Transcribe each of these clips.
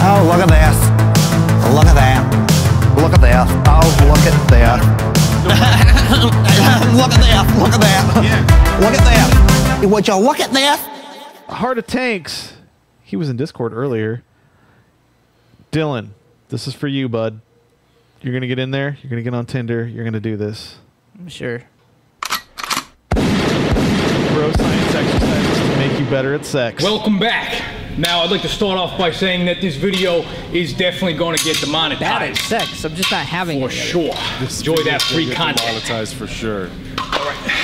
Oh, look at this. Look at that. Look at this. Oh, look at this. Look at this. Look at that. Yeah. Look at this. Would you look at this? Heart of Tanks. He was in Discord earlier. Dylan, this is for you, bud. You're going to get in there. You're going to get on Tinder. You're going to do this. Sure. Bro science exercises to make you better at sex. Welcome back. Now, I'd like to start off by saying that this video is definitely going to get demonetized. That is sex. I'm just not having it. For sure. Enjoy that free content. Monetized for sure. All right.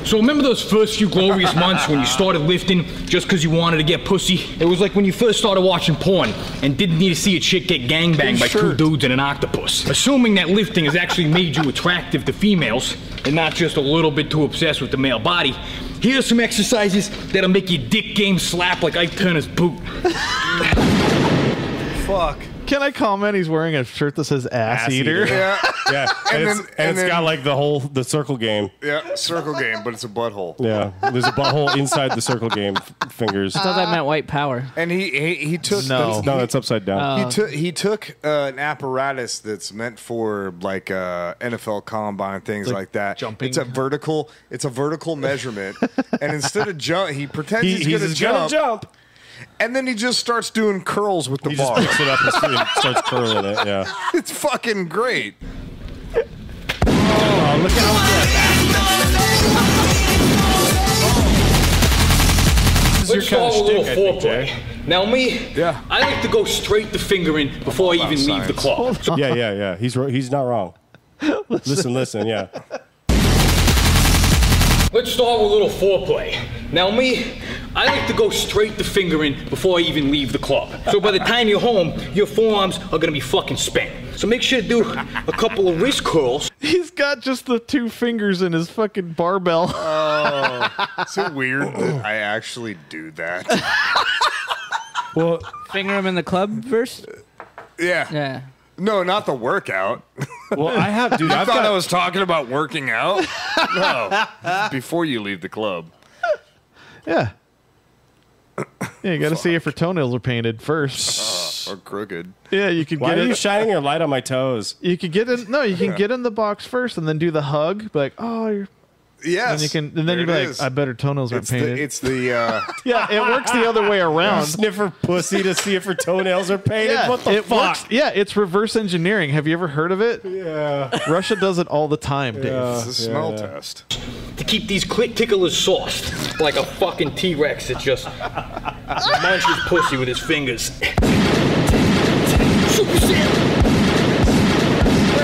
So remember those first few glorious months when you started lifting just because you wanted to get pussy? It was like when you first started watching porn and didn't need to see a chick get gangbanged by two dudes and an octopus. Assuming that lifting has actually made you attractive to females and not just a little bit too obsessed with the male body, here are some exercises that'll make your dick game slap like Ike Turner's boot. Fuck. Can I comment? He's wearing a shirt that says ass eater. Yeah. Yeah. And it's got like the circle game. Yeah, circle game, but it's a butthole. Yeah. There's a butthole inside the circle game fingers. I thought that meant white power. And he took no, it's upside down. He took an apparatus that's meant for like NFL combine things like that. Jumping. It's a vertical measurement, and instead of he pretends he's gonna jump. And then he just starts doing curls with the bar. He just picks it up and starts curling it, yeah. It's fucking great. Oh, look at how Let's start with a little foreplay. Now me, I like to go straight to fingering before I even leave the club. Yeah. He's not wrong. Listen, yeah. Let's start with a little foreplay. Now me, I like to go straight to fingering before I even leave the club. So by the time you're home, your forearms are gonna be fucking spent. So make sure to do a couple of wrist curls. He's got just the 2 fingers in his fucking barbell. Oh, is it weird that I actually do that? Well, finger him in the club first? Yeah. Yeah. No, not the workout. Well, I thought I was talking about working out. No, before you leave the club. Yeah. Yeah, you got to see if her toenails are painted first. Or crooked. Yeah, you could why get are it. you shining your light on my toes? You could get in. No, you can get in the box first and then do the hug. Be like, oh, you're. Yes. And then you'd be like, I bet her toenails aren't painted. It's the yeah, it works the other way around. Sniff her pussy to see if her toenails are painted. Yeah, what the fuck? Works. Yeah, it's reverse engineering. Have you ever heard of it? Yeah. Russia does it all the time, Dave. It's a smell test. To keep these clit ticklers sauced like a fucking T-Rex that just munches pussy with his fingers. Super Sam.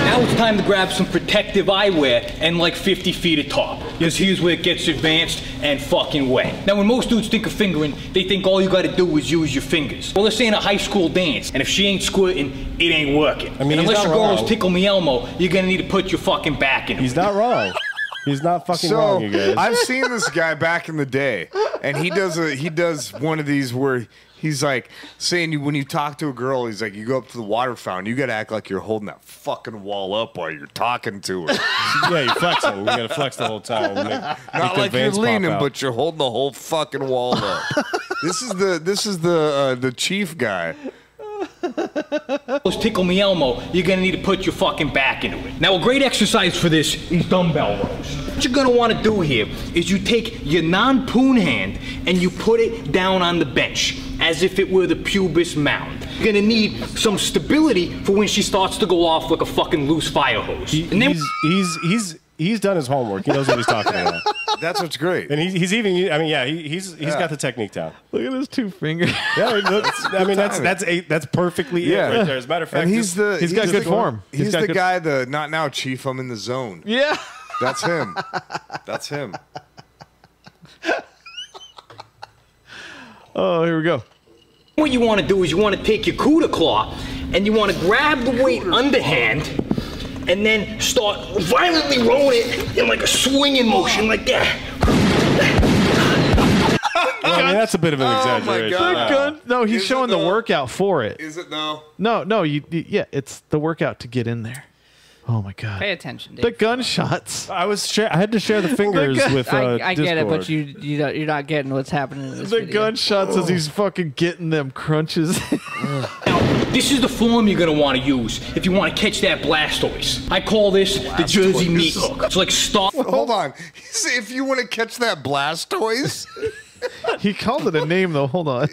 Now it's time to grab some protective eyewear and like 50 feet of top. Because here's where it gets advanced and fucking wet. Now when most dudes think of fingering, they think all you gotta do is use your fingers. Well, this ain't a high school dance, and if she ain't squirting, it ain't working. I mean, and unless your wrong. girl is Tickle Me Elmo, you're gonna need to put your fucking back in it. He's not wrong. He's not fucking wrong, you guys. I've seen this guy back in the day, and he does one of these where he's like saying when you talk to a girl, he's like, you go up to the water fountain, you gotta act like you're holding that fucking wall up while you're talking to her. Yeah, you're flexing. You gotta flex the whole time. Not like you're leaning, but you're holding the whole fucking wall up. This is the chief guy. Tickle Me Elmo, you're gonna need to put your fucking back into it. Now a great exercise for this is dumbbell rows. What you're gonna wanna do here is you take your non-poon hand and you put it down on the bench as if it were the pubis mound. You're gonna need some stability for when she starts to go off like a fucking loose fire hose. He's done his homework. He knows what he's talking about. That's what's great. And he's even. I mean, yeah, he's got the technique down. Look at his 2 fingers. Yeah, I mean that's perfectly it right there. As a matter of fact, and he's got good form. He's the guy. The not now, chief. I'm in the zone. Yeah, that's him. That's him. Oh, here we go. What you want to do is you want to take your cooter claw and you want to grab the weight underhand and then start violently rolling it in like a swinging motion like that. Well, I mean, that's a bit of an exaggeration. Oh my God. No, he's showing the workout for it. Is it though? No, yeah, it's the workout to get in there. Oh my god. Pay attention, Dave. The gunshots. I had to share the fingers with I get it, but Discord. you're not getting what's happening in this The video. gunshots as he's fucking getting them crunches. Now, this is the form you're gonna want to use if you want to catch that Blastoise. I call this the Jersey meat hook. It's like stop. Hold on. If you want to catch that Blastoise, He called it a name though. Hold on.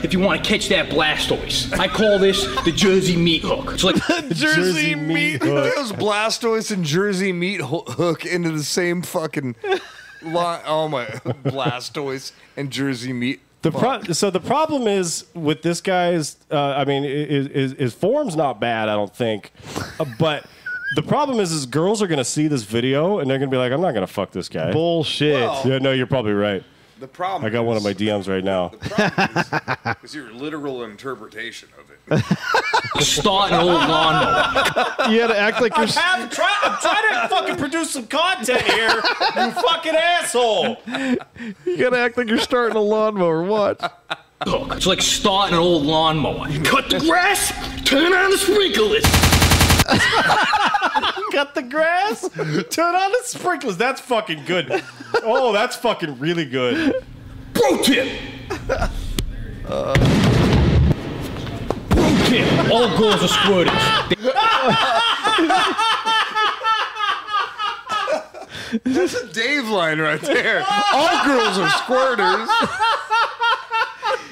If you want to catch that Blastoise, I call this the Jersey meat hook. It's like Jersey meat. those Blastoise and Jersey meat hook into the same fucking line. Oh my, Blastoise and Jersey meat. So the problem is with this guy's. I mean, his form's not bad. I don't think, but. The problem is girls are gonna see this video and they're gonna be like, "I'm not gonna fuck this guy." Bullshit. Yeah, no, you're probably right. The problem. I got one of my DMs right now. The problem is your literal interpretation of it. start an old lawnmower. You had to act like you're. I'm trying to fucking produce some content here, you fucking asshole. You gotta act like you're starting a lawnmower. Watch. Hook. It's like starting an old lawnmower. Cut the grass, turn on the sprinklers. Cut the grass, turn on the sprinklers. That's fucking good. Oh, that's fucking really good. Pro tip. Pro tip. All girls are squirters. That's a Dave line right there. All girls are squirters.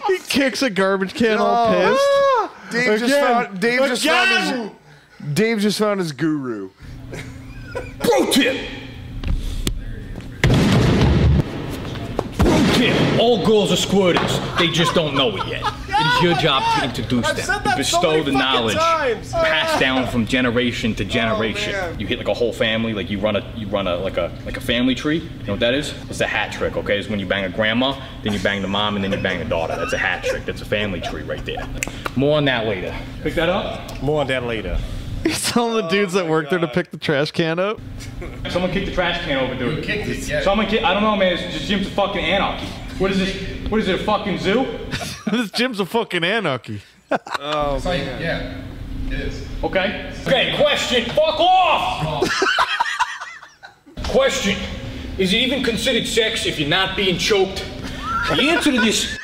He kicks a garbage can all pissed. Dave just found his guru. Pro tip. Pro tip. All girls are squirters. They just don't know it yet. It is your job to introduce them. You bestow the knowledge passed down from generation to generation. man. You hit like a whole family, like you run a family tree. You know what that is? It's a hat trick, okay? It's when you bang a grandma, then you bang the mom, and then you bang the daughter. That's a hat trick. That's a family tree right there. More on that later. Pick that up? More on that later. He's telling the dudes that work there to pick the trash can up. Someone kicked the trash can over, dude. Someone kicked, I don't know, man. It's just Jim's fucking anarchy. What is this? What is it, a fucking zoo? This gym's a fucking anarchy. Oh, man. Yeah, it is. Okay. Okay, question. Fuck off! Question. Is it even considered sex if you're not being choked? The answer to this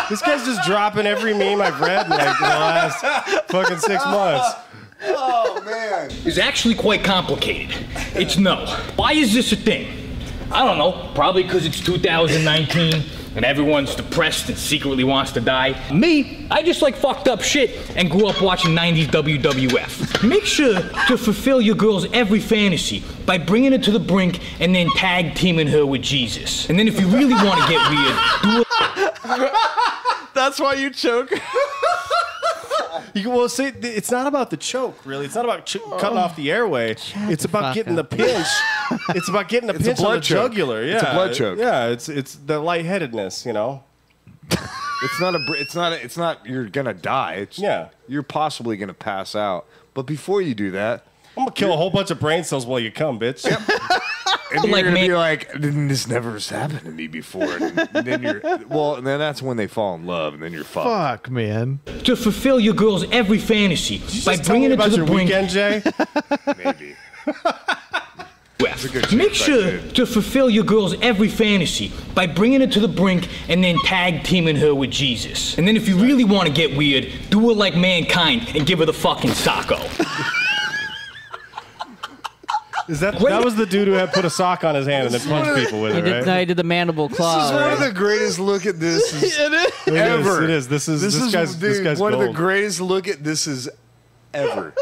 This guy's just dropping every meme I've read in like the last fucking 6 months. Oh, man. is actually quite complicated. It's no. Why is this a thing? I don't know. Probably because it's 2019 and everyone's depressed and secretly wants to die. Me, I just like fucked up shit and grew up watching 90s WWF. Make sure to fulfill your girl's every fantasy by bringing her to the brink and then tag teaming her with Jesus. And then if you really want to get weird, do it. That's why you choke. Well, see, it's not about the choke, really. It's not about cutting off the airway. It's about getting the pinch. It's about getting the pinch on the jugular. Yeah, It's a blood choke. Yeah, it's the lightheadedness, you know. It's not. You're gonna die. Yeah. You're possibly gonna pass out. But before you do that, I'm gonna kill a whole bunch of brain cells while you come, bitch. Yep. and you're Like gonna me. be like, "This never has happened to me before." And then and then that's when they fall in love, and then you're fucked. Fuck, man. To fulfill your girl's every fantasy by bringing her to about the your brink. weekend, Jay. Maybe. Make sure did. to fulfill your girl's every fantasy by bringing her to the brink and then tag teaming her with Jesus. And then if you really want to get weird, do it like Mankind and give her the fucking socko. Is that was the dude who had put a sock on his hand and then punched people with He it, did, right? he did the mandible claw. This is one of right? the greatest look at this It ever. is. This guy's one of the gold. greatest look at this is ever.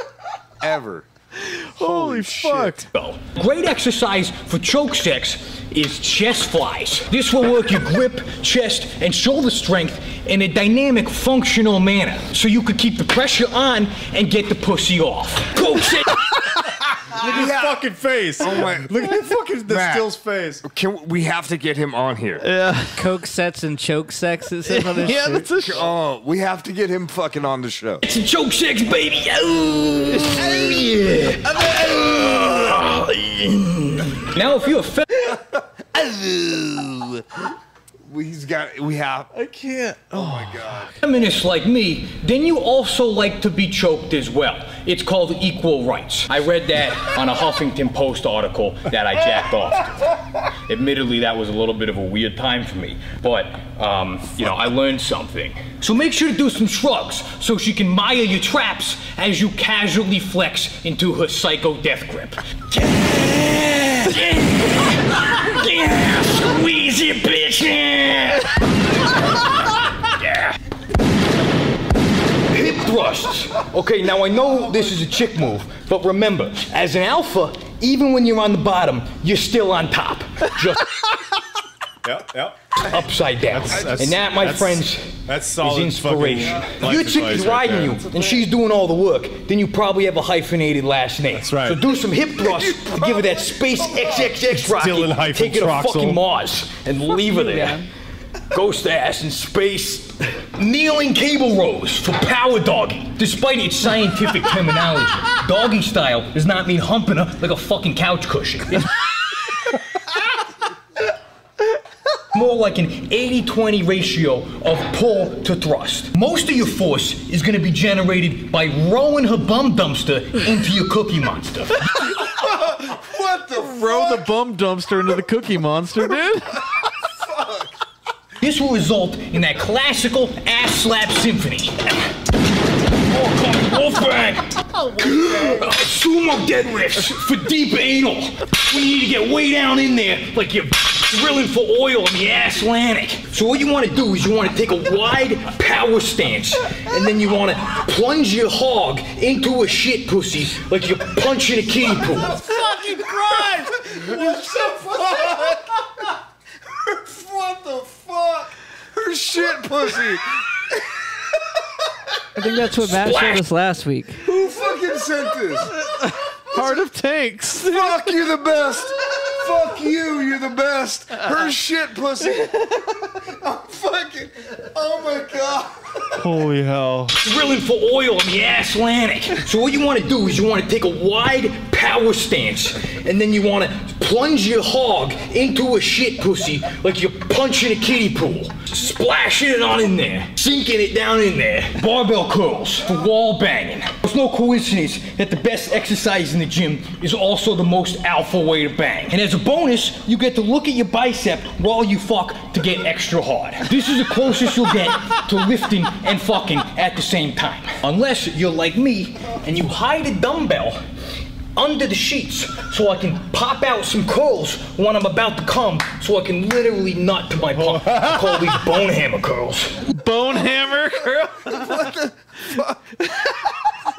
Holy fuck. So, great exercise for choke sex is chest flies. This will work your grip, chest, and shoulder strength in a dynamic, functional manner, so you could keep the pressure on and get the pussy off. Coke sex. Look at his fucking face. Oh my! Look at fucking the Matt. Still's face. We have to get him on here. Yeah. Coke sets and choke sex. It says on his Yeah, shirt. that's a Oh, we have to get him fucking on the show. It's a choke sex, baby. Oh yeah. Now, if you're I can't. Oh my god. feminist like me, then you also like to be choked as well. It's called equal rights. I read that on a Huffington Post article that I jacked off to. Admittedly, that was a little bit of a weird time for me, but, you know, I learned something. So make sure to do some shrugs so she can mire your traps as you casually flex into her psycho death grip. Yeah! Yeah! Yeah! Squeeze it, bitch! Yeah! Yeah! Hip thrusts. Okay, now I know this is a chick move, but remember, as an alpha, even when you're on the bottom, you're still on top. Just Yep. upside down. And that, my friends, that's solid is inspiration. fucking If your life chick advice is right riding there. you and she's doing all the work, then you probably have a hyphenated last name. That's right. So do some hip thrusts to give her that space XXX Dylan rocket. hyphen Take her to Troxel. fucking Mars and leave her there. Ghost ass in space. Kneeling cable rows for power doggy. Despite its scientific terminology, doggy style does not mean humping her like a fucking couch cushion. It's more like an 80-20 ratio of pull to thrust. Most of your force is gonna be generated by rowing her bum dumpster into your cookie monster. What the Throw the bum dumpster into the Cookie Monster, dude. This will result in that classical ass slap symphony. Oh, come Wolfgang! Sumo deadlifts for deep anal. When you need to get way down in there, like you're drilling for oil in the Atlantic. So what you want to do is you want to take a wide power stance, and then you want to plunge your hog into a shit pussy like you're punching a kiddie pool. fucking Christ! What the fuck? What the fuck? Her shit pussy. I think that's what Matt showed us last week. Who fucking sent this? Heart of Tanks. Fuck, you're the best. Fuck you, you're the best. Her shit pussy. I'm fucking, oh my god. Holy hell. Drilling for oil in the Atlantic. So what you want to do is you want to take a wide power stance, and then you want to plunge your hog into a shit pussy like you're punching a kiddie pool. Splashing it on in there. Sinking it down in there. Barbell curls for wall banging. It's no coincidence that the best exercise in the gym is also the most alpha way to bang. And as a bonus, you get to look at your bicep while you fuck to get extra hard. This is the closest you'll get to lifting and fucking at the same time. Unless you're like me and you hide a dumbbell under the sheets so I can pop out some curls when I'm about to come so I can literally nut to my pump. I call these bone hammer curls. Bone hammer girl.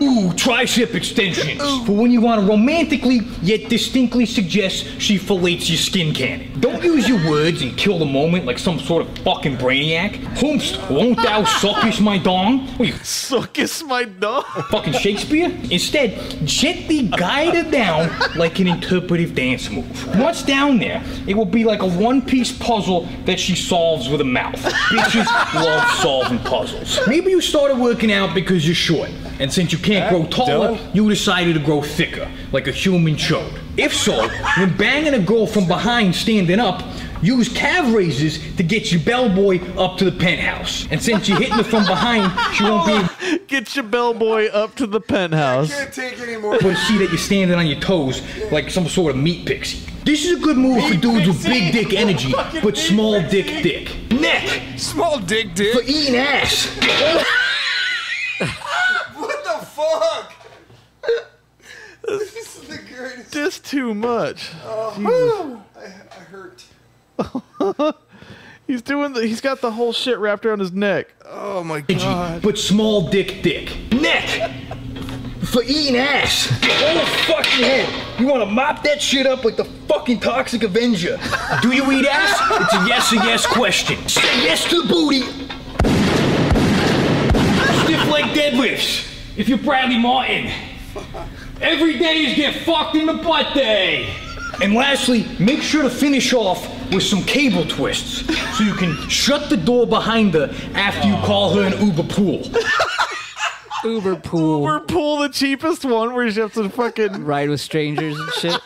Ooh, tricep extensions. For when you want to romantically yet distinctly suggest she fillets your skin cannon. Don't use your words and kill the moment like some sort of fucking brainiac. Whomst, won't thou suckish my dong? What are you, Suckus my dog. fucking Shakespeare? Instead, gently guide her down like an interpretive dance move. Once down there, it will be like a one-piece puzzle that she solves with a mouth. Bitches love solving puzzles. Maybe you started working out because you're short, and since you can't grow taller, Dylan? you decided to grow thicker, like a human chode. If so, when banging a girl from behind standing up, use calf raises to get your bellboy up to the penthouse. And since you're hitting her from behind, she won't be able Get your bellboy up to the penthouse. Can't take any more. to see that you're standing on your toes like some sort of meat pixie. This is a good move for dudes with big dick energy, but small dick. Neck Small dick dick. for eating ass. What the fuck? This is the greatest. Just too much. I hurt. He's got the whole shit wrapped around his neck. Oh my god. But small dick. Neck for eating ass. Oh fucking head. You want to mop that shit up like the fucking Toxic Avenger. Do you eat ass? It's a yes or yes question. Say yes to the booty. Stiff leg deadlifts. If you're Bradley Martin. Every day is get fucked in the butt day. And lastly, make sure to finish off with some cable twists so you can shut the door behind her after you call her an Uber pool. Uber pool. Uber pool, the cheapest one where you have to fucking. Ride with strangers and shit.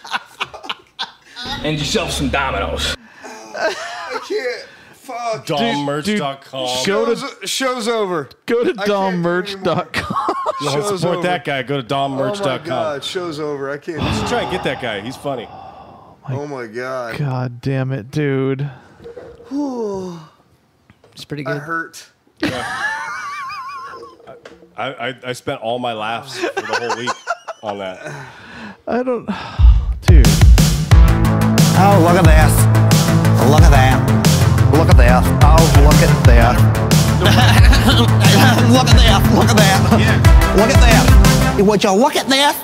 And yourself some dominoes. I can't. Fuck. DomMerch.com. Go to Show's over. go to I can't do it dommerch.com. You want to Show's support over. that guy? Go to Oh my DomMerch.com. god, show's over. I can't. Let's try and get that guy. He's funny. Oh my god. God damn it, dude. It's pretty I good. hurt. I spent all my laughs for the whole week on that. I don't, dude. Oh, look at this. Look at that. Look at this. Oh, look at this. Look at this. Look at that. Look at this. Would you look at this?